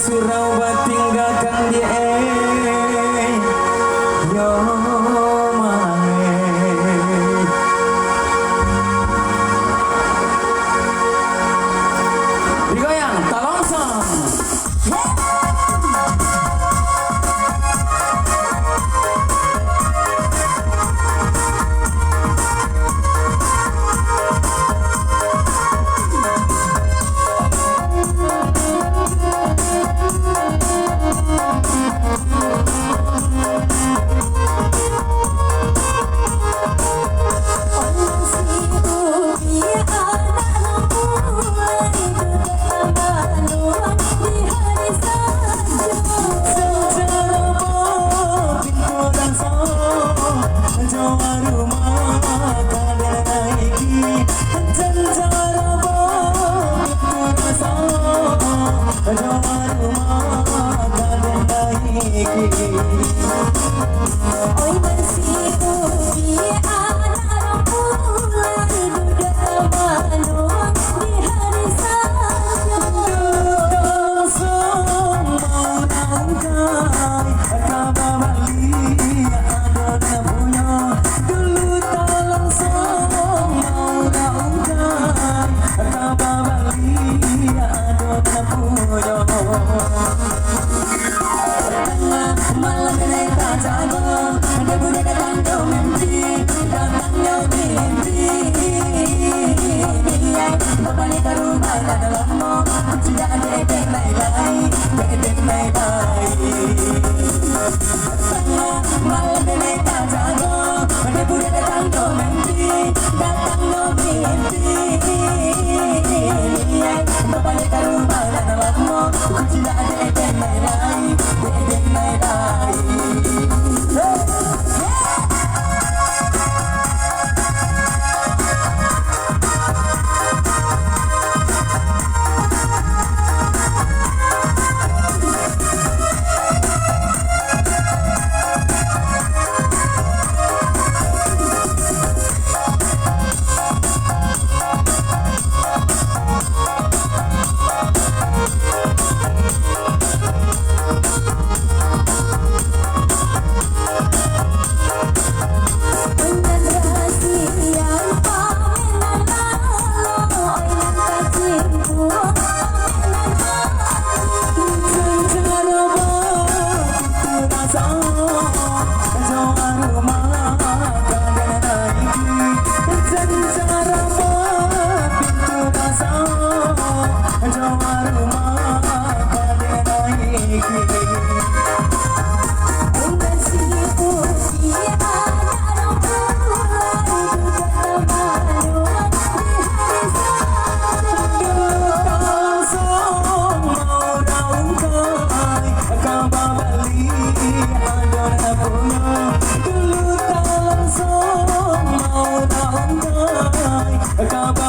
surau tinggalkan dia yo mae digoyang talongsong Oi bersih di anak pulang duda malu di hari Sabtu kosong mau nangkai kabar balik ada punya dulu tak langsung mau nangkai kabar balik ada punya malam ini tak jago ada budak datang ke mimpi datangnya mimpi berbalik ke rumah tak ada lama sudah dedek lai-lai dedek lai-lai malam ini tak jago ada budak datang ke mimpi datangnya mimpi berbalik ke rumah tak ada lama sudah dedek lai-lai dedek lai-lai. Acaba